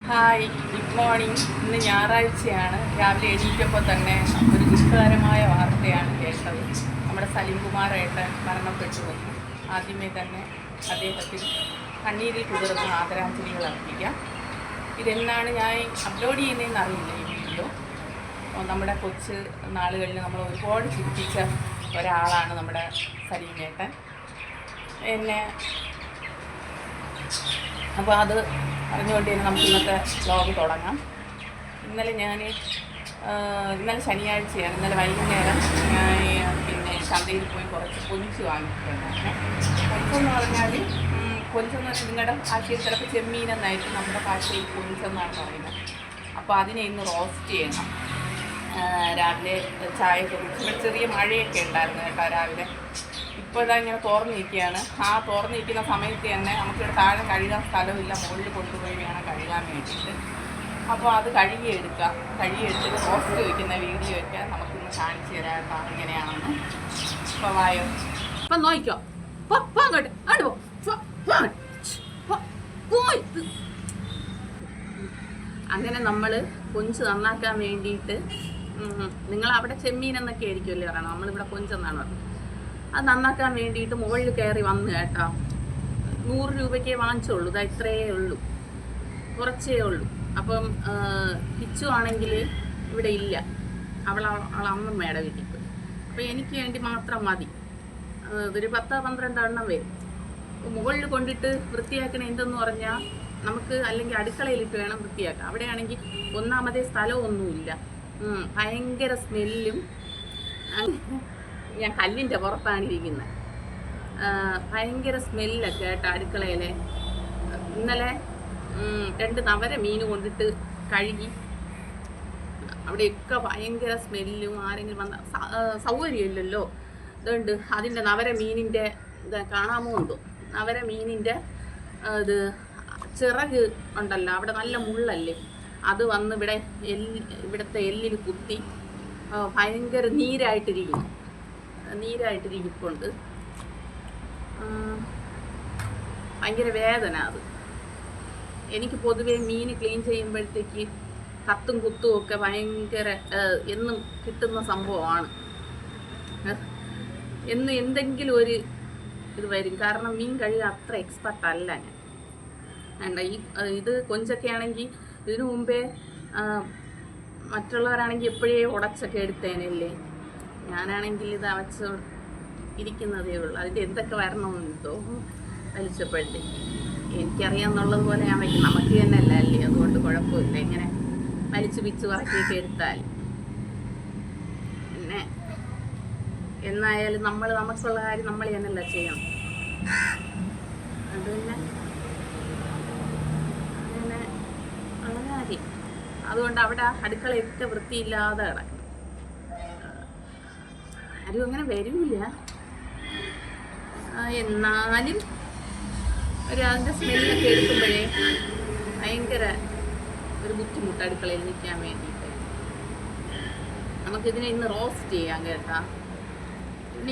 Hi, good morning. ഇന്ന് ഞായറാഴ്ചയാണ്. രാവിലെ എണീറ്റപ്പോൾ തന്നെ ഒരു ദുഃഖകരമായ വാർത്തയാണ് കേട്ടത്. നമ്മുടെ സലിംകുമാറേട്ടൻ മരണപ്പെട്ടു വന്നു. ആദ്യമേ തന്നെ അദ്ദേഹത്തിന് കണ്ണീരിൽ കുതിർന്ന ആദരാഞ്ജലികൾ അർപ്പിക്കാം. ഇതെന്നാണ് ഞാൻ അപ്ലോഡ് ചെയ്യുന്നതെന്ന് അറിയില്ല ഈ വീഡിയോ. നമ്മുടെ കൊച്ചു നാളുകളിൽ നമ്മൾ ഒരുപാട് ചിരിപ്പിച്ച ഒരാളാണ് നമ്മുടെ സലീമേട്ടൻ. പിന്നെ അപ്പോൾ അത് അറിഞ്ഞുകൊണ്ട് തന്നെ നമുക്ക് ഇന്നത്തെ വ്ലോഗ് തുടങ്ങാം. ഇന്നലെ ശനിയാഴ്ചയാണ്. ഇന്നലെ വൈകുന്നേരം ഞാൻ പിന്നെ ചന്തയിൽ പോയി കുറച്ച് കൊഞ്ച് വാങ്ങിയിട്ടുണ്ടായിരുന്നു. കൊഞ്ചെന്ന് പറഞ്ഞാൽ നിങ്ങളുടെ ഭാഷയിൽ ചിലപ്പോൾ ചെമ്മീനെന്നായിട്ട് നമ്മുടെ ഭാഷയിൽ കൊഞ്ചെന്നാണ് പറയുന്നത്. അപ്പോൾ അതിനെ ഇന്ന് റോസ്റ്റ് ചെയ്യണം. രാവിലെ ചായയൊക്കെ കുടിച്ച് ചെറിയ മഴയൊക്കെ ഉണ്ടായിരുന്നു കേട്ടോ രാവിലെ. ഇപ്പോൾ ഇതാ ഇങ്ങനെ തുറന്നിരിക്കുകയാണ്. ആ തുറന്നിരിക്കുന്ന സമയത്ത് തന്നെ നമുക്കിവിടെ താഴെ കഴുകാൻ സ്ഥലമില്ല, മുകളിൽ കൊണ്ടുപോയി വേണം കഴുകാൻ വേണ്ടിയിട്ട്. അപ്പോൾ അത് കഴുകിയെടുത്തിട്ട് റോസ്റ്റ് വയ്ക്കുന്ന വീഡിയോ ഒക്കെ നമുക്കിന്ന് കാണിച്ചു തരാം എങ്ങനെയാണെന്ന്. അപ്പോൾ വായോ, ഇപ്പം നോക്കിക്കോ. അങ്ങോട്ട് അങ്ങനെ നമ്മൾ കൊഞ്ച് നന്നാക്കാൻ വേണ്ടിയിട്ട്, നിങ്ങളവിടെ ചെമ്മീൻ എന്നൊക്കെ ആയിരിക്കുമല്ലേ പറയണം, നമ്മളിവിടെ കൊഞ്ചെന്നാണ് പറഞ്ഞത്. അത് നന്നാക്കാൻ വേണ്ടിയിട്ട് മുകളിൽ കയറി വന്നു കേട്ടോ. 100 രൂപയ്ക്കേ വാങ്ങിച്ചുള്ളൂ. ഇതാ ഇത്രയേ ഉള്ളൂ, കുറച്ചേ ഉള്ളൂ. അപ്പം കിച്ചു ആണെങ്കിൽ ഇവിടെ ഇല്ല, അവളെ അമ്മമ്മയുടെ വീട്ടിൽ പോയി. അപ്പോൾ എനിക്ക് വേണ്ടി മാത്രം മതി. ഒരു 10-12 എണ്ണം വരും. മുകളിൽ കൊണ്ടിട്ട് വൃത്തിയാക്കണ എന്തെന്ന് പറഞ്ഞാൽ നമുക്ക് അല്ലെങ്കിൽ അടുക്കളയിലിട്ട് വേണം വൃത്തിയാക്കാം. അവിടെയാണെങ്കിൽ ഒന്നാമതേ സ്ഥലമൊന്നുമില്ല, ഭയങ്കര സ്മെല്ലും. ഞാൻ കല്ലിൻ്റെ പുറത്താണ് ഇരിക്കുന്നത്. ഭയങ്കര സ്മെല്ലൊക്കെ കേട്ടോ അടുക്കളയിലെ. ഇന്നലെ 2 നവര മീൻ കൊണ്ടിട്ട് കഴുകി. അവിടെയൊക്കെ ഭയങ്കര സ്മെല്ലും. ആരെങ്കിലും വന്ന സൗകര്യമില്ലല്ലോ. അതുകൊണ്ട് അതിൻ്റെ നവര മീനിൻ്റെ ഇത് കാണാമോ എന്തോ, നവര മീനിൻ്റെ ഇത് ചിറക് ഉണ്ടല്ലോ, അവിടെ നല്ല മുള്ളല്ലേ, അത് വന്ന് ഇവിടുത്തെ എല്ലിൽ കുത്തി ഭയങ്കര നീരായിട്ടിരിപ്പുണ്ട്. ഭയങ്കര വേദന അത്. എനിക്ക് പൊതുവേ മീൻ ക്ലീൻ ചെയ്യുമ്പോഴത്തേക്ക് കത്തും കുത്തും ഒക്കെ ഭയങ്കര എന്നും കിട്ടുന്ന സംഭവമാണ്. എന്നും എന്തെങ്കിലും ഒരു ഇത് വരും. കാരണം മീൻ കഴുകാൻ അത്ര എക്സ്പെർട്ടല്ല ഞാൻ. വേണ്ട ഇത് കൊഞ്ചൊക്കെ ആണെങ്കിൽ ഇതിനു മുമ്പേ മറ്റുള്ളവരാണെങ്കിൽ എപ്പോഴേ ഉടച്ചൊക്കെ എടുത്തേനല്ലേ. ഞാനാണെങ്കിൽ ഇത് അവച്ച് ഇരിക്കുന്നതേ ഉള്ളൂ. അതിൻ്റെ എന്തൊക്കെ വരണമെന്നോ വലിച്ചപ്പോഴത്തേക്ക് എനിക്കറിയാമെന്നുള്ളത് പോലെ ഞാൻ വയ്ക്കും. നമുക്ക് തന്നെ അല്ലേ, അതുകൊണ്ട് കുഴപ്പമില്ല. ഇങ്ങനെ വലിച്ചു പിച്ച് പറക്കിയൊക്കെ എടുത്താൽ. പിന്നെ എന്നായാലും നമുക്കുള്ള കാര്യം നമ്മൾ തന്നെയല്ല ചെയ്യണം. അത് തന്നെ അങ്ങനെ ഉള്ള കാര്യം. അതുകൊണ്ട് അവിടെ അടുക്കളയൊക്കെ വൃത്തിയില്ലാതെ കിടക്കും. ആരും അങ്ങനെ വരില്ല. എന്നാലും അതിൻ്റെ സ്മെല്ലൊക്കെ എടുക്കുമ്പോഴേ ഭയങ്കര ഒരു ബുദ്ധിമുട്ട് അടുക്കളയിൽ നിൽക്കാൻ വേണ്ടിയിട്ട്. നമുക്കിതിനെ ഇന്ന് റോസ്റ്റ് ചെയ്യാം കേട്ടാ.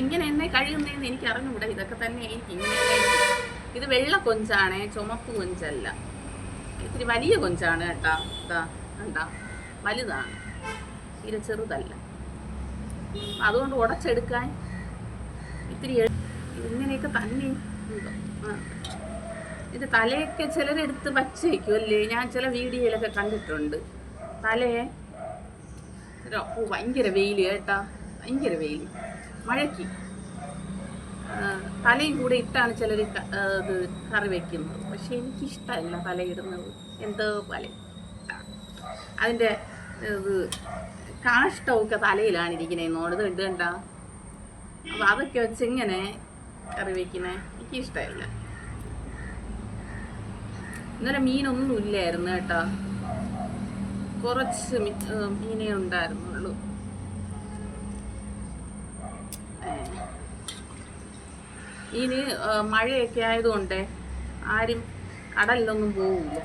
ഇങ്ങനെ എന്നെ കഴിയുന്നതെന്ന് എനിക്ക് അറിഞ്ഞുകൂടാ. ഇതൊക്കെ തന്നെ എനിക്ക് ഇങ്ങനെ. ഇത് വെള്ള കൊഞ്ചാണേ, ചുമപ്പ് കൊഞ്ചല്ല. ഇത്തിരി വലിയ കൊഞ്ചാണ് കേട്ടാ. ഇതാ കണ്ടാ, വലുതാണ്, തീരെ ചെറുതല്ല. അതുകൊണ്ട് ഉടച്ചെടുക്കാൻ ഇത്തിരി ഇങ്ങനെയൊക്കെ തന്നെ ഉണ്ടോ. ഇത് തലയൊക്കെ ചിലരെടുത്ത് വച്ചേക്കും അല്ലേ, ഞാൻ ചില വീഡിയോയിലൊക്കെ കണ്ടിട്ടുണ്ട്. തലയെ ഭയങ്കര വെയിൽ കേട്ടാ, ഭയങ്കര വെയിൽ. മഴയ്ക്ക് തലയും കൂടെ ഇട്ടാണ് ചിലർ ഇത് കറി വയ്ക്കുന്നത്. പക്ഷെ എനിക്കിഷ്ടമല്ല തലയിടുന്നത്. എന്തോ പോലെ അതിൻ്റെ ഇത് കാഷ്ടമൊക്കെ തലയിലാണ് ഇരിക്കുന്നതെന്നോട് ഇത് കണ്ട. അപ്പോൾ അതൊക്കെ വെച്ച് ഇങ്ങനെ കറി വയ്ക്കുന്നത് എനിക്കിഷ്ടമല്ല. ഇന്നലെ മീനൊന്നും ഇല്ലായിരുന്നു കേട്ടോ, കുറച്ച് മീനേ ഉണ്ടായിരുന്നുള്ളൂ. മീന് മഴയൊക്കെ ആയതുകൊണ്ട് ആരും കടലിലൊന്നും പോവില്ല.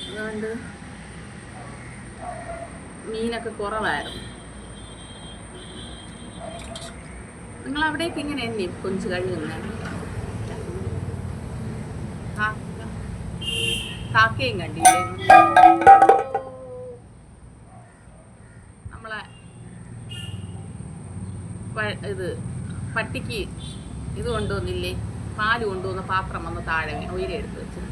അതുകൊണ്ട് മീനൊക്കെ കുറവായിരുന്നു. നിങ്ങൾ അവിടേക്ക് ഇങ്ങനെ തന്നെ കൊഞ്ച് കഴിയുന്നത്? കാക്കയും കണ്ടില്ലേ? നമ്മളെ ഇത് പട്ടിക്ക് ഇത് കൊണ്ടുവന്നില്ലേ, പാല് കൊണ്ടുവന്ന പാത്രം വന്ന് താഴെ വീണ് ഉയരെടുത്ത് വെച്ചിട്ട്.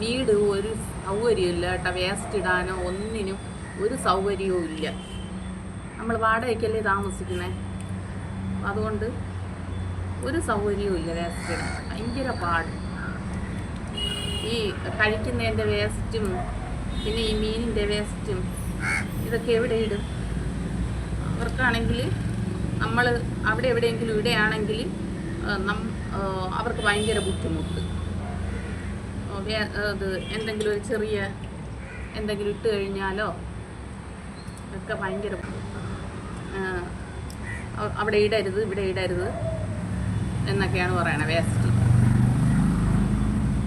വീട് ഒരു സൗകര്യമില്ല കേട്ടോ, വേസ്റ്റ് ഇടാനോ ഒന്നിനും ഒരു സൗകര്യവും ഇല്ല. നമ്മൾ വാടകയ്ക്കല്ലേ താമസിക്കണേ, അതുകൊണ്ട് ഒരു സൗകര്യവും ഇല്ല വേസ്റ്റ് ഇടാൻ. ഭയങ്കര പാട്. ഈ കഴിക്കുന്നതിൻ്റെ വേസ്റ്റും പിന്നെ ഈ മീനിൻ്റെ വേസ്റ്റും ഇതൊക്കെ എവിടെ ഇടും? അവർക്കാണെങ്കിൽ നമ്മൾ അവിടെ എവിടെയെങ്കിലും ഇടുകയാണെങ്കിൽ അവർക്ക് ഭയങ്കര ബുദ്ധിമുട്ട്. അത് എന്തെങ്കിലും ഒരു ചെറിയ എന്തെങ്കിലും ഇട്ട് കഴിഞ്ഞാലോ ഒക്കെ ഭയങ്കര അവിടെ ഇടരുത് ഇവിടെ ഇടരുത് എന്നൊക്കെയാണ് പറയണത് വേസ്റ്റ്.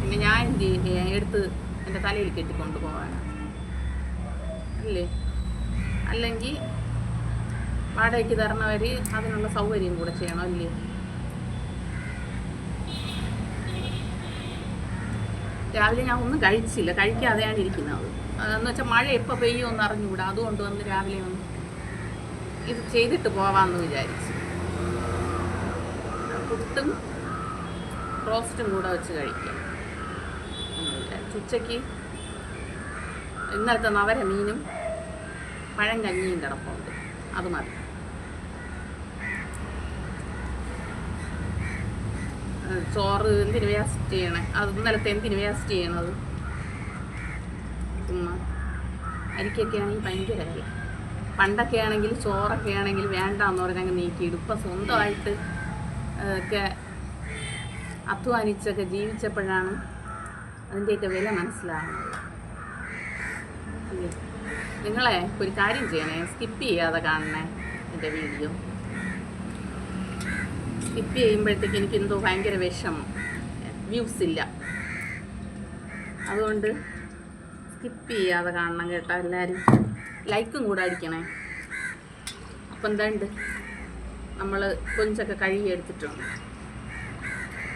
പിന്നെ ഞാൻ എടുത്ത് എൻ്റെ തലയിൽ കെട്ടിക്കൊണ്ട് പോകാനാണ് അല്ലേ? അല്ലെങ്കിൽ വാടകയ്ക്ക് തരണവർ അതിനുള്ള സൗകര്യം കൂടെ ചെയ്യണം അല്ലേ? രാവിലെ ഞാൻ ഒന്നും കഴിച്ചില്ല, കഴിക്കാതെയാണ് ഇരിക്കുന്നത്. അതെന്ന് വെച്ചാൽ മഴ എപ്പോൾ പെയ്യുമെന്ന് അറിഞ്ഞുകൂടാ. അതുകൊണ്ട് വന്ന് രാവിലെ ഒന്ന് ഇത് ചെയ്തിട്ട് പോവാമെന്ന് വിചാരിച്ചു. പുട്ടും റോസ്റ്റും കൂടെ വെച്ച് കഴിക്കാം. ഉച്ചയ്ക്ക് ഇന്നലത്തെ നവര മീനും പഴം കഞ്ഞിയും കിടപ്പുണ്ട്, അത് മതി. ചോറ് എന്തിന് വേസ്റ്റ് ചെയ്യണേ? അത് ഇന്നലത്തെ എന്തിന് വേസ്റ്റ് ചെയ്യണത്? ചുമ്മാ അരിക്കൊക്കെ ആണെങ്കിൽ ഭയങ്കര വില. പണ്ടൊക്കെ ആണെങ്കിൽ ചോറൊക്കെ ആണെങ്കിൽ വേണ്ടാന്ന് പറഞ്ഞ് അങ്ങ് നീക്കിയിടും. ഇപ്പം സ്വന്തമായിട്ട് ഒക്കെ അധ്വാനിച്ചൊക്കെ ജീവിച്ചപ്പോഴാണ് അതിൻ്റെയൊക്കെ വില മനസ്സിലാകുന്നത്. നിങ്ങളെ ഒരു കാര്യം ചെയ്യണേ, സ്കിപ്പ് ചെയ്യാതെ കാണണേ എൻ്റെ വീഡിയോ. സ്കിപ്പ് ചെയ്യുമ്പോഴത്തേക്ക് എനിക്കെന്തോ ഭയങ്കര വിഷമം, വ്യൂസ് ഇല്ല. അതുകൊണ്ട് സ്കിപ്പ് ചെയ്യാതെ കാണണം കേട്ടോ എല്ലാവരും. ലൈക്കും കൂടെ അടിക്കണേ. അപ്പം എന്താണ്ട് നമ്മൾ കൊഞ്ചൊക്കെ കഴുകി എടുത്തിട്ടുണ്ട്.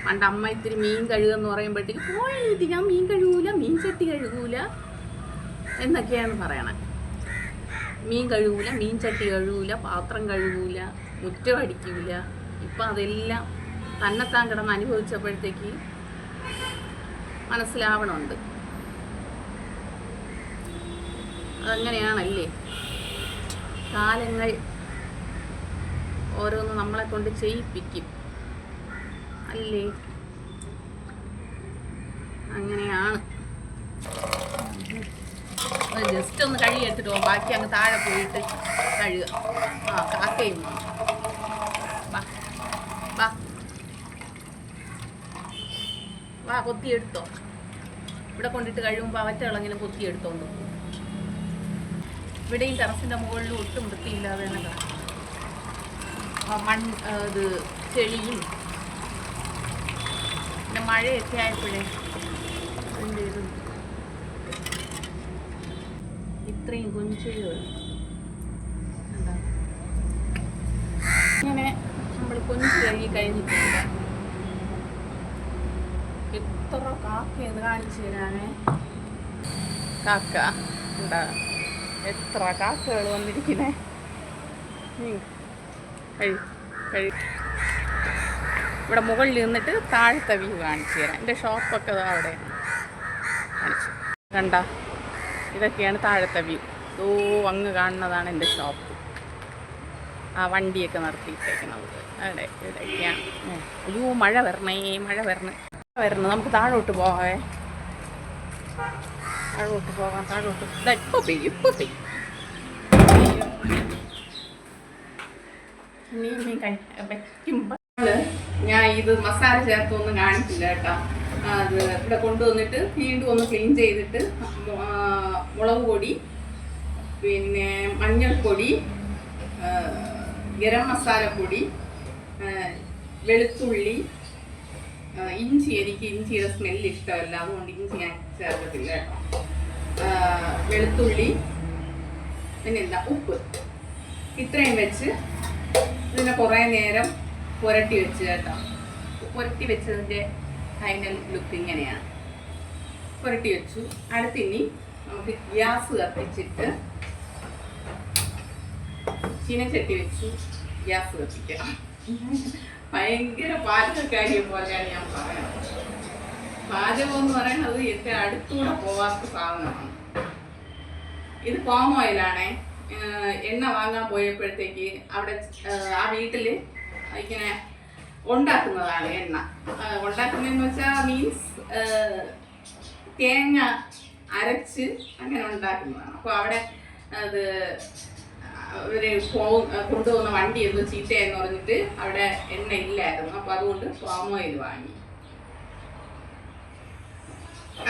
പണ്ട് അമ്മ ഇത്തിരി മീൻ കഴുകുമെന്ന് പറയുമ്പോഴത്തേക്ക് പോയിട്ട് ഞാൻ മീൻ കഴുകൂല, മീൻ ചട്ടി കഴുകൂല എന്നൊക്കെയാണ് പറയണേ. മീൻ കഴുകൂല, മീൻ ചട്ടി കഴുകൂല, പാത്രം കഴുകൂല, മുറ്റം അടിക്കൂല. ഇപ്പം അതെല്ലാം തന്നെത്താൻ കിടന്ന് അനുഭവിച്ചപ്പോഴത്തേക്ക് മനസ്സിലാവണമുണ്ട്. അതങ്ങനെയാണല്ലേ, കാലങ്ങൾ ഓരോന്ന് നമ്മളെ കൊണ്ട് ചെയ്യിപ്പിക്കും അല്ലേ? അങ്ങനെയാണ്. ജസ്റ്റ് ഒന്ന് കഴുകി എടുത്തിട്ട് പോകും, ബാക്കി അങ്ങ് താഴെ പോയിട്ട് കഴുകുക. കാക്കയും വാ വാ കൊത്തിയെടുത്തോ. ഇവിടെ കൊണ്ടിട്ട് കഴിയുമ്പോൾ അവറ്റകളെങ്കിലും കൊത്തിയെടുത്തോണ്ട് പോകും. ഇവിടെയും ടെറസിൻ്റെ മുകളിലും ഒട്ടും വൃത്തിയില്ലാതെ തന്നെ കിടക്കും. ഇത് ചെളിയും പിന്നെ മഴയൊക്കെ ആയപ്പോഴേ അതിൻ്റെ ഇത് ഇത്രയും കൊഞ്ചുകൾ എന്താ ഇങ്ങനെ നമ്മൾ കൊഞ്ച് കഴുകി കഴിഞ്ഞിട്ടുണ്ട്. എത്ര കാക്കയെന്ന് കാണിച്ചു തരാനേ. കാക്ക എന്താ എത്ര കാക്കകൾ വന്നിരിക്കുന്നേ. ഇവിടെ മുകളിൽ നിന്നിട്ട് താഴത്തെ വ്യൂ കാണിച്ചു തരാം. എൻ്റെ ഷോപ്പൊക്കെ അവിടെ കാണിച്ചു കണ്ട. ഇതൊക്കെയാണ് താഴത്തെ വ്യൂ. അങ്ങ് കാണുന്നതാണ് എൻ്റെ ഷോപ്പ്. ആ വണ്ടിയൊക്കെ നിർത്തിയിട്ടേക്കുന്നത് അവിടെ ഇവിടെയൊക്കെയാണ്. അയ്യോ മഴ വരണേ, മഴ വരണം. നമുക്ക് താഴോട്ട് പോകാവേ, താഴോട്ട് പോകാം. താഴോട്ട് ഇപ്പോൾ പെയ്യും, ഇപ്പോൾ പെയ്യും. വയ്ക്കുമ്പോൾ ഞാൻ ഇത് മസാല ചേർത്തൊന്നും കാണിച്ചില്ല കേട്ടോ. അത് ഇവിടെ കൊണ്ടുവന്നിട്ട് വീണ്ടും ഒന്ന് ക്ലീൻ ചെയ്തിട്ട് മുളക് പൊടി, പിന്നെ മഞ്ഞൾപ്പൊടി, ഗരം മസാലപ്പൊടി, വെളുത്തുള്ളി, ഇഞ്ചി. എനിക്ക് ഇഞ്ചിയുടെ സ്മെല്ല് ഇഷ്ടമല്ല, അതുകൊണ്ട് ഇഞ്ചി ഞാൻ ചേർക്കത്തില്ല കേട്ടോ. വെളുത്തുള്ളി, പിന്നെന്താ ഉപ്പ്, ഇത്രയും വെച്ച് ഇതിനെ കുറേ നേരം പുരട്ടി വെച്ച് കേട്ടോ. പുരട്ടി വെച്ചതിൻ്റെ ഫൈനൽ ലുക്ക് ഇങ്ങനെയാണ്. പുരട്ടി വെച്ചു. അടുത്തിനി നമുക്ക് ഗ്യാസ് കത്തിച്ചിട്ട് ചീനച്ചട്ടി വെച്ചു ഗ്യാസ് കത്തിക്കാം. ഭയങ്കര പാചകക്കാരിയെ പോലെയാണ് ഞാൻ പറയുന്നത്. പാചകം എന്ന് പറയുന്നത് എൻ്റെ അടുത്തൂടെ പോവാത്ത സാധനമാണ്. ഇത് പാം ഓയിലാണേ. എണ്ണ വാങ്ങാൻ പോയപ്പോഴത്തേക്ക് അവിടെ ആ വീട്ടിൽ ഇങ്ങനെ ഉണ്ടാക്കുന്നതാണ് എണ്ണ. ഉണ്ടാക്കുന്നതെന്ന് വെച്ചാൽ മീൻസ് തേങ്ങ അരച്ച് അങ്ങനെ ഉണ്ടാക്കുന്നതാണ്. അപ്പോൾ അവിടെ അത് ഒരു കൊണ്ടുപോകുന്ന വണ്ടി എന്തോ ചീത്തയെന്ന് പറഞ്ഞിട്ട് അവിടെ എണ്ണ ഇല്ലായിരുന്നു. അപ്പോൾ അതുകൊണ്ട് പാം ഓയിൽ വാങ്ങി.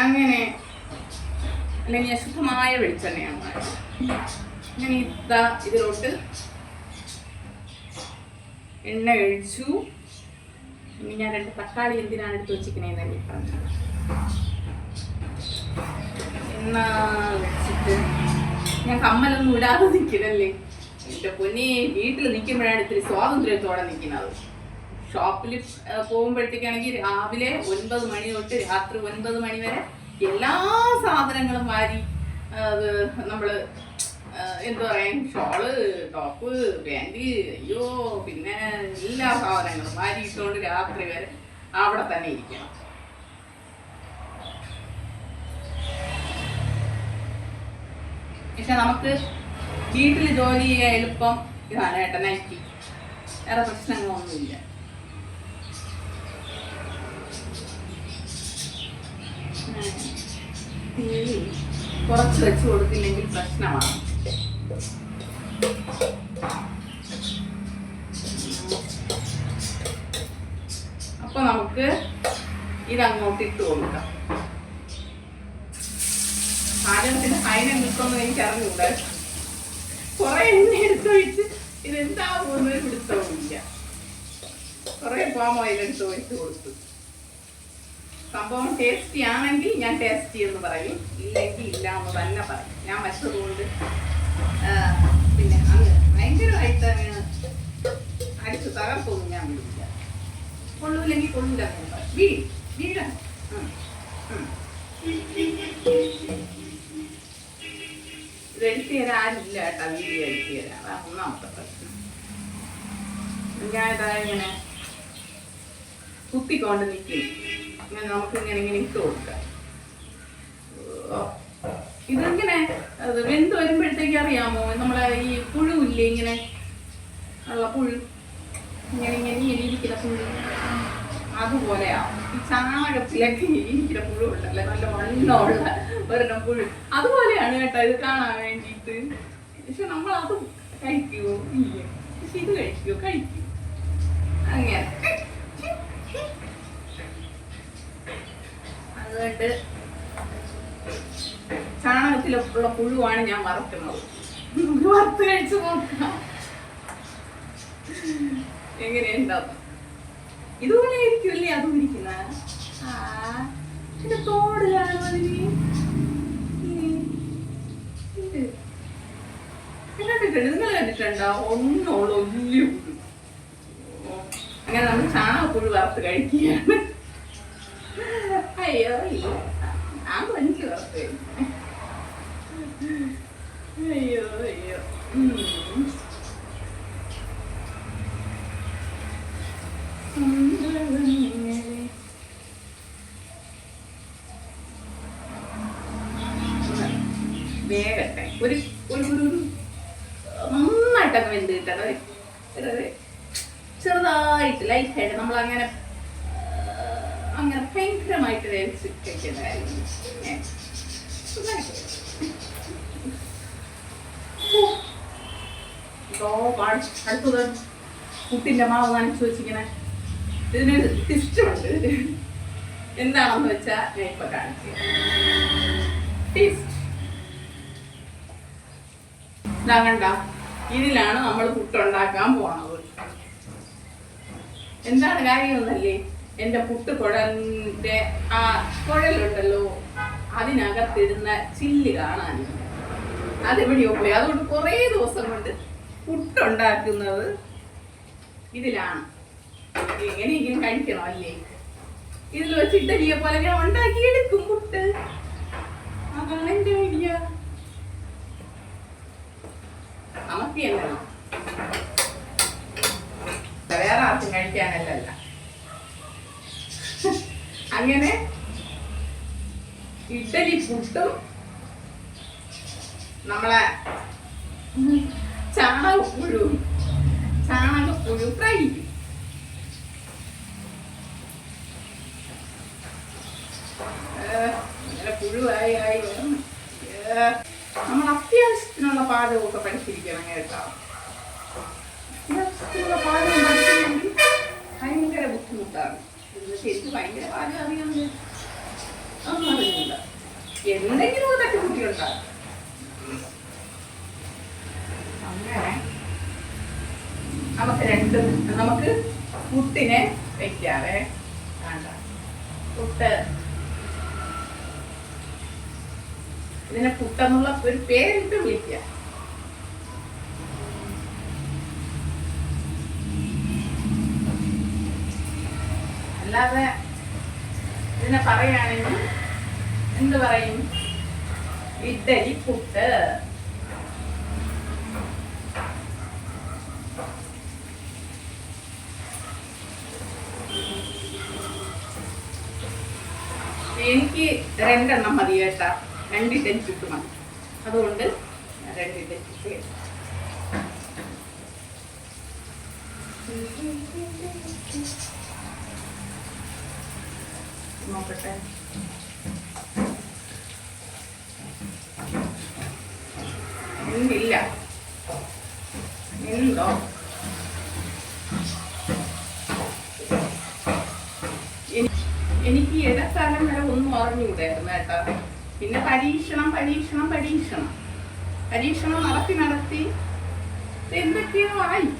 അങ്ങനെ അല്ലെങ്കിൽ ശുദ്ധമായ വെളിച്ചെണ്ണയാണ് വാങ്ങിയത്. അങ്ങനെ ഇതിലോട്ട് എണ്ണ ഒഴിച്ചു. ഇനി ഞാൻ 2 തക്കാളി എന്തിനാണ് എടുത്ത് വെച്ചിരിക്കണേന്ന് പറഞ്ഞു. എണ്ണ വെച്ചിട്ട് ഞാൻ കമ്മലൊന്നും ഇടാതെ നിൽക്കണല്ലേ. എൻ്റെ പൊന്നെ, വീട്ടിൽ നിൽക്കുമ്പോഴാണ് ഇത്തിരി സ്വാതന്ത്ര്യത്തോടെ നിൽക്കുന്നത്. ഷോപ്പിൽ പോകുമ്പോഴത്തേക്കാണെങ്കിൽ രാവിലെ 9 മണി തൊട്ട് രാത്രി 9 മണി വരെ എല്ലാ സാധനങ്ങളും വാരി അത് നമ്മൾ എന്താ പറയാ, ഷോള്, ടോപ്പ്, പാൻറ്, അയ്യോ, പിന്നെ എല്ലാ സാധനങ്ങളും വാരി ഇട്ടുകൊണ്ട് രാത്രി വരെ അവിടെ തന്നെ ഇരിക്കണം. പക്ഷെ നമുക്ക് വീട്ടിൽ ജോലി ചെയ്യാൻ എളുപ്പം ഇതാണ് കേട്ടോ, നൈറ്റി. വേറെ പ്രശ്നങ്ങളൊന്നുമില്ല. കുറച്ച് വെച്ച് കൊടുത്തില്ലെങ്കിൽ പ്രശ്നമാണ്. അപ്പൊ നമുക്ക് ഇതങ്ങോട്ട് ഇട്ട് കൊടുക്കാം. പാചകത്തിന്റെ ഫൈനൽ നിൽക്കൊന്നും എനിക്ക് അറിഞ്ഞൂടെ. കുറെ എണ്ണ എടുത്തൊഴിച്ച് ഇതെന്താകുമെന്നൊരു പിടുത്തവുമില്ല. കുറെ പാം ഓയിൽ എടുത്ത് ഒഴിച്ച് കൊടുത്തു. സംഭവം ടേസ്റ്റി ആണെങ്കിൽ ഞാൻ ടേസ്റ്റി എന്ന് പറയും, ഇല്ലെങ്കിൽ ഇല്ല എന്ന് തന്നെ പറയും. ഞാൻ വച്ചതുകൊണ്ട് പിന്നെ അങ്ങ് ഭയങ്കരമായിട്ട് അങ്ങനെ അടിച്ച് തകർത്തൊന്നും ഞാൻ വിടില്ല. കൊള്ളൂല്ലെങ്കിൽ കൊള്ളില്ല വീഴ. ഇത് എഡിറ്റ് തരാൻ ആരുമില്ല കേട്ടോ, വീഡിയോ എഡിറ്റ് തരാം. അതാണ് ഒന്നാമത്തെ പ്രശ്നം. ഞാനിതാ ഇങ്ങനെ കുത്തിക്കൊണ്ട് നിൽക്കും. ഇങ്ങനെ നമുക്ക് ഇങ്ങനെ ഇട്ട് കൊടുക്കാം. ഇതിങ്ങനെ അത് വെന്ത് വരുമ്പോഴത്തേക്ക് അറിയാമോ, നമ്മളെ ഈ പുഴുവില്ലേ, ഇങ്ങനെ ഉള്ള പുഴു, ഇങ്ങനെ ഇരിക്കുന്ന പുഴു, അതുപോലെയാവും. ഈ ചാണകത്തിലൊക്കെ ഇരിക്കുന്ന പുഴു ഉണ്ടല്ലേ, നല്ല വണ്ണമുള്ള ഒരെണ്ണം പുഴു, അതുപോലെയാണ് കേട്ടോ ഇത് കാണാൻ വേണ്ടിയിട്ട്. പക്ഷെ നമ്മളത് കഴിക്കുമോ? ഇല്ല. പക്ഷെ ഇത് കഴിക്കും. അങ്ങനെ അതുകൊണ്ട് ചാണകത്തിലുള്ള പുഴുവാണ് ഞാൻ വറുക്കുന്നത്. വറുത്ത് കഴിച്ചു നോക്കാം എങ്ങനെയുണ്ടാവും. ഇതുപോലെ ആയിരിക്കുമല്ലേ അതും ഇരിക്കുന്നത്. പിന്നെ തോട് കാണും അതിന്. നിങ്ങൾ കണ്ടിട്ടുണ്ടോ? ഒന്നോളൂ വലിയ പുഴു. അങ്ങനെ നമ്മൾ ചാണകപ്പുഴു വറുത്ത് കഴിക്കുകയാണ്. അയ്യോ ഞാൻ കൊഞ്ച് വറുത്ത് കഴിക്കും. അയ്യോ വേഗട്ടെ. ഒരു നന്നായിട്ടൊക്കെ വെന്ത് കിട്ടണം. ചെറുതായിട്ട് ലൈറ്റായിട്ട് നമ്മൾ അങ്ങനെ ഭയങ്കരമായിട്ട് വേവിച്ച് കഴിക്കേണ്ട കാര്യമില്ല. അടുത്തത് പുട്ടിന്റെ മാവ് നനച്ചു വെച്ചിങ്ങനെ ഇതിനൊരു ടിസ്റ്റുണ്ട്. എന്താണെന്ന് വെച്ചാൽ ഞാൻ ഇപ്പൊ കാണിച്ചു. ഇതാ കണ്ട, ഇതിലാണ് നമ്മൾ പുട്ടുണ്ടാക്കാൻ പോണത്. എന്താണ് കാര്യമൊന്നല്ലേ, എൻ്റെ പുട്ടുകുഴലിൻ്റെ ആ കുഴലുണ്ടല്ലോ, അതിനകത്തിരുന്ന ചില്ല് കാണാൻ അതെവിടെയോ പോയി. അതുകൊണ്ട് കുറേ ദിവസം കൊണ്ട് പുട്ടുണ്ടാക്കുന്നത് ഇതിലാണ്. എങ്ങനെയെങ്കിലും കഴിക്കണം അല്ലേ? ഇതിൽ വെച്ച് ഇഡലിയെ പോലെ ഞാൻ ഉണ്ടാക്കിയെടുക്കും പുട്ട്. അതാണ് എന്റെ ഐഡിയ. നമുക്കല്ല, വേറെ ആർക്കും കഴിക്കാനല്ല. അങ്ങനെ ഇഡലി പുട്ടും നമ്മളെ ചാണകപ്പുഴു ഫ്രൈ. അങ്ങനെ പുഴുവായി നമ്മൾ അത്യാവശ്യത്തിനുള്ള പാചകമൊക്കെ പഠിച്ചിരിക്കണം കേട്ടോ. അത്യാവശ്യത്തിനുള്ള പാചകം പഠിച്ചില്ലെങ്കിൽ ഭയങ്കര ബുദ്ധിമുട്ടാണ്. ശരിക്കും ഭയങ്കര പാചകം അറിയാമെങ്കിൽ അതൊന്നും അറിയില്ല. എന്തെങ്കിലും ഒരു തട്ടിക്കുട്ടിയുണ്ടാകും. അങ്ങനെ നമുക്ക് പുട്ടിനെ വെക്കാവേ. വേണ്ട, പുട്ട് ഇതിനെ പുട്ടെന്നുള്ള ഒരു പേരിട്ട് വിളിക്കാം. അല്ലാതെ ഇതിനെ പറയുകയാണെങ്കിൽ എന്ത് പറയും? ഇഡലി പുട്ട്. എനിക്ക് 2 എണ്ണം മതി കേട്ടാ. 2 ഇഡലി പുട്ട് മതി. അതുകൊണ്ട് 2 ഇഡലി പുട്ട്. നോക്കട്ടെ. ഇല്ല, ഉണ്ടോ? എനിക്ക് ഇടക്കാലം വരെ ഒന്നും അറിഞ്ഞുകൂടായിരുന്നു കേട്ടോ. പിന്നെ പരീക്ഷണം നടത്തി എന്തൊക്കെയോ ആയി.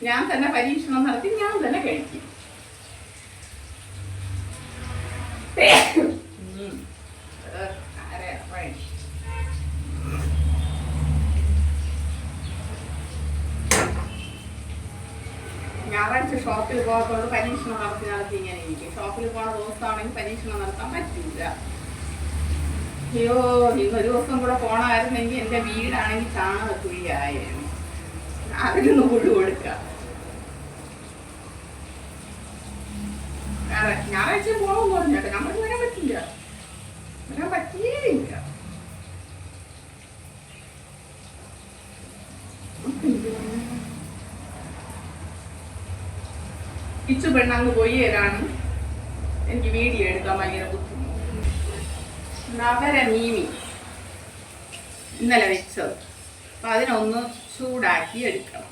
ഞാൻ തന്നെ പരീക്ഷണം നടത്തി ഞാൻ തന്നെ കഴിക്കും. ഞായറാഴ്ച ഷോപ്പിൽ പോകത്തോട് പരീക്ഷണം നടത്തി ഇങ്ങനെ ഇരിക്കും. ഷോപ്പിൽ പോണ ദിവസമാണെങ്കിൽ പരീക്ഷണം നടത്താൻ പറ്റില്ല. അയ്യോ, ഇന്നൊരു ദിവസം കൂടെ പോണമായിരുന്നെങ്കിൽ എൻ്റെ വീടാണെങ്കിൽ ചാണകക്കുഴിയായിരുന്നു. അതിനൊന്ന് പുഴു കൊടുക്കാം. ഞായറാഴ്ച പോകാൻ പറഞ്ഞോട്ടെ, നമ്മൾ വരാൻ പറ്റില്ല. ഇച്ചു പെണ്ണങ്ങ് പോയി തരാണ്. എനിക്ക് വീഡിയോ എടുക്കാൻ ഭയങ്കര ബുദ്ധിമുട്ട്. നവര മീമി ഇന്നലെ വെച്ചത്. അപ്പൊ അതിനൊന്ന് ചൂടാക്കി എടുക്കണം.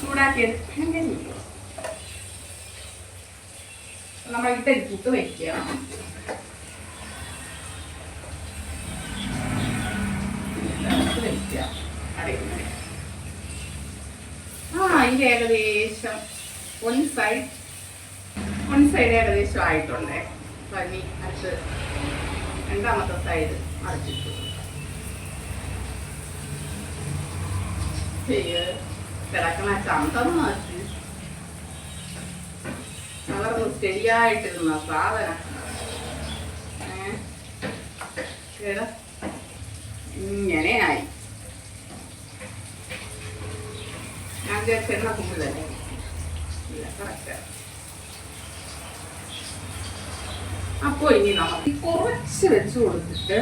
ചൂടാക്കി എടുക്കണം. നമ്മൾ ഇഡലി പുട്ട് വെക്കുക. അതിൻ്റെ ഏകദേശം one സൈഡ് ഏകദേശം ആയിട്ടുണ്ടേ. പനി അടുത്ത് രണ്ടാമത്തെ സൈഡ് മറിച്ചിട്ടു. കിടക്കണ ചന്തം മാറ്റി വളർന്ന് ശരിയായിട്ടിരുന്ന സാധനം ഇങ്ങനെയായി. ഞാൻ ചെന്ന കൂടുതലല്ലേ ഇല്ല, കറക്റ്റ്. അപ്പോൾ ഇനി നമുക്ക് കുറച്ച് വെച്ച് കൊടുത്തിട്ട്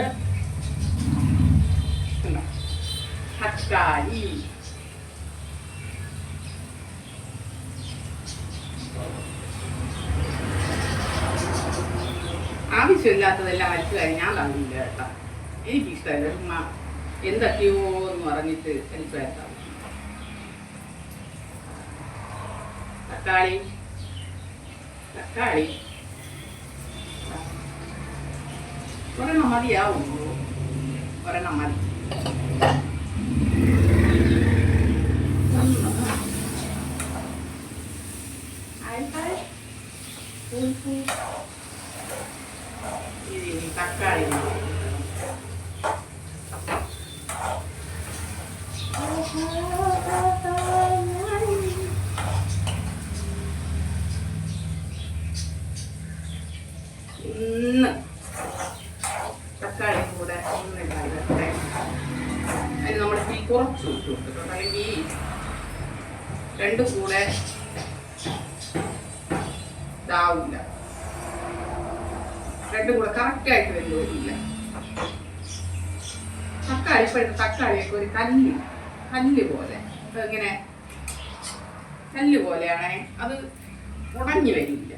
തക്കാളി, ആവശ്യമില്ലാത്തതെല്ലാം വലിച്ചു കാര്യം ഞാൻ തന്നില്ല കേട്ടോ. എനിക്കിഷ്ടമല്ല ചുമ്മാ എന്തൊക്കെയോ എന്ന് പറഞ്ഞിട്ട് വലിച്ചു വരുത്താം. തക്കാളി ഒരെണ്ണം മതിയാവുള്ളൂ. ഒരെണ്ണം മതി. തക്കാളി തക്കാളി കൂടെ ഒന്ന് ഇടാതെ അതിന് നമ്മൾ തീ കുറച്ച് ഇട്ടു അല്ലെങ്കിൽ രണ്ടും കൂടെ ഇതാവില്ല, രണ്ടും കൂടെ കറക്റ്റായിട്ട് വരുന്നില്ല. തക്കാളി ഇപ്പോഴത്തെ തക്കാളിയൊക്കെ ഒരു കല്ല് പോലെ ഇങ്ങനെ കല്ല് പോലെയാണേ, അത് ഉടഞ്ഞു വരില്ല.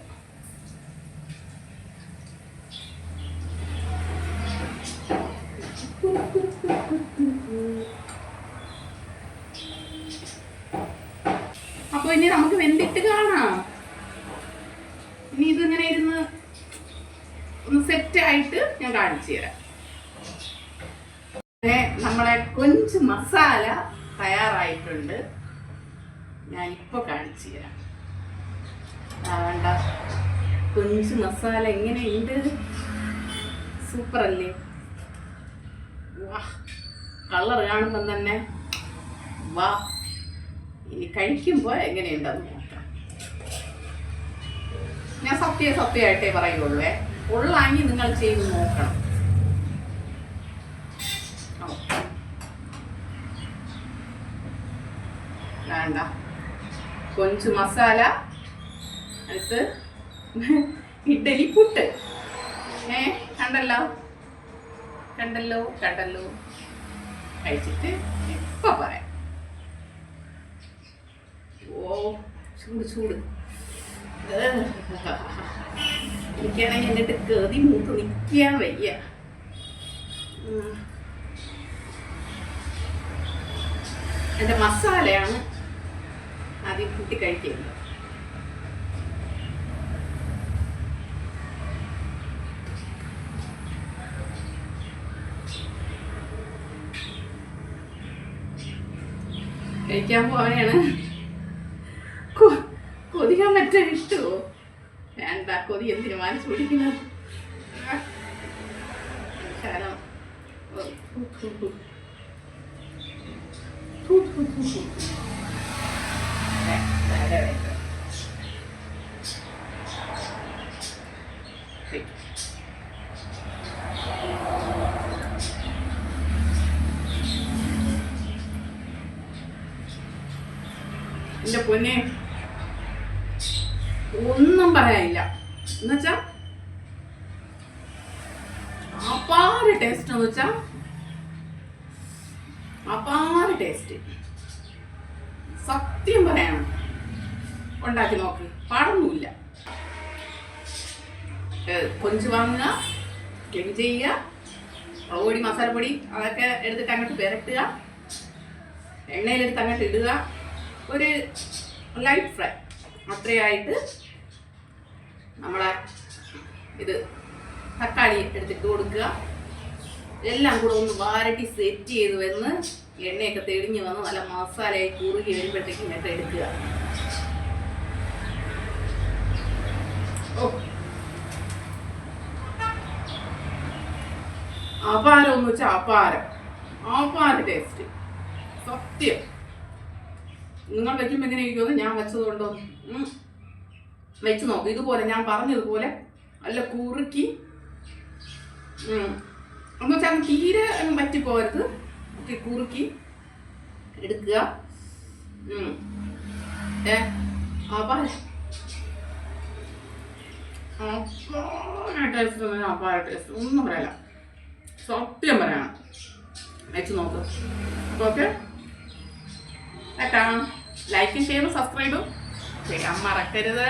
അപ്പൊ ഇനി നമുക്ക് വെന്തിട്ട് കാണാം. ഇനി ഇതിങ്ങനെ ഇരുന്ന് ഒന്ന് സെറ്റ് ആയിട്ട് ഞാൻ കാണിച്ചു തരാം. നമ്മളെ കൊഞ്ച് മസാല തയ്യാറായിട്ടുണ്ട്, ഞാൻ ഇപ്പൊ കാണിച്ചു തരാം. വേണ്ട കൊഞ്ച് മസാല എങ്ങനെയുണ്ട്, സൂപ്പർ അല്ലേ? വാ, കളർ കാണുമ്പം തന്നെ വാ. ഇനി കഴിക്കുമ്പോൾ എങ്ങനെയുണ്ടെന്ന് നോക്കാം. ഞാൻ സത്യമായിട്ടേ പറയുള്ളൂ, ഉള്ളാങ്കിൽ നിങ്ങൾ ചെയ്ത് നോക്കണം. വേണ്ട കൊഞ്ച് മസാല അടുത്ത് ഇഡ്ഡലി പുട്ട്. കണ്ടല്ലോ കണ്ടല്ലോ കണ്ടല്ലോ. കഴിച്ചിട്ട് ഇപ്പൊ പറയാം. ഓ ചൂട് ചൂട്. എനിക്കാണെങ്കിൽ എന്നിട്ട് കറി മൂത്ത് നിൽക്കാൻ വയ്യ. എൻ്റെ മസാലയാണ് ആദ്യം കൂട്ടി കഴിക്കുന്നത്. കഴിക്കാൻ പോവുകയാണ്. കൊതിക്കാൻ പറ്റാൻ ഇഷ്ടമോ? വേണ്ട, കൊതി എന്തിനു മനസ്സ് പിടിക്കുന്നത്. എന്റെ പൊന്നെ ഒന്നും പറയാനില്ല. എന്നുവെച്ചാ അപാര ടേസ്റ്റ്, എന്ന് വെച്ചാ അപാര ടേസ്റ്റ്. സത്യം പറയണം, ഉണ്ടാക്കി നോക്ക്, പാടൊന്നുമില്ല. കൊഞ്ച് വാങ്ങുക, ക്ലീൻ ചെയ്യുക, മുളകുപൊടി മസാലപ്പൊടി അതൊക്കെ എടുത്തിട്ട് അങ്ങോട്ട് പുരട്ടുക, എണ്ണയിലെടുത്ത് അങ്ങോട്ട് ഇടുക, ഒരു ലൈറ്റ് ഫ്രൈ അത്രയായിട്ട് നമ്മളെ ഇത് തക്കാളി എടുത്തിട്ട് കൊടുക്കുക. എല്ലാം കൂടെ ഒന്ന് വാരട്ടി സെറ്റ് ചെയ്ത് വന്ന് എണ്ണയൊക്കെ തെളിഞ്ഞ് വന്ന് നല്ല മസാലയായി കുറുകി വരുമ്പോഴത്തേക്കും ഇങ്ങോട്ട് എടുക്കുക. ഓ അപാരം എന്ന് വെച്ചാൽ അപാര ടേസ്റ്റ്. സത്യം നിങ്ങൾ വെക്കുമ്പോൾ എങ്ങനെ ഇരിക്കുമെന്ന് ഞാൻ വെച്ചതുകൊണ്ടോ വെച്ച് നോക്കും. ഇതുപോലെ ഞാൻ പറഞ്ഞതുപോലെ നല്ല കുറുക്കി, എന്ന് വെച്ചാൽ തീരെ പറ്റിപ്പോകരുത്, കുറുക്കി എടുക്കുക. അപാര ടേസ്റ്റ് ഒന്നും പറയല, സത്യം പറയണം. വെച്ച് നോക്ക്. അപ്പോൾ ഓക്കെ, ലൈക്കും ഷെയറും സബ്സ്ക്രൈബും ചെയ്യാൻ മറക്കരുത്.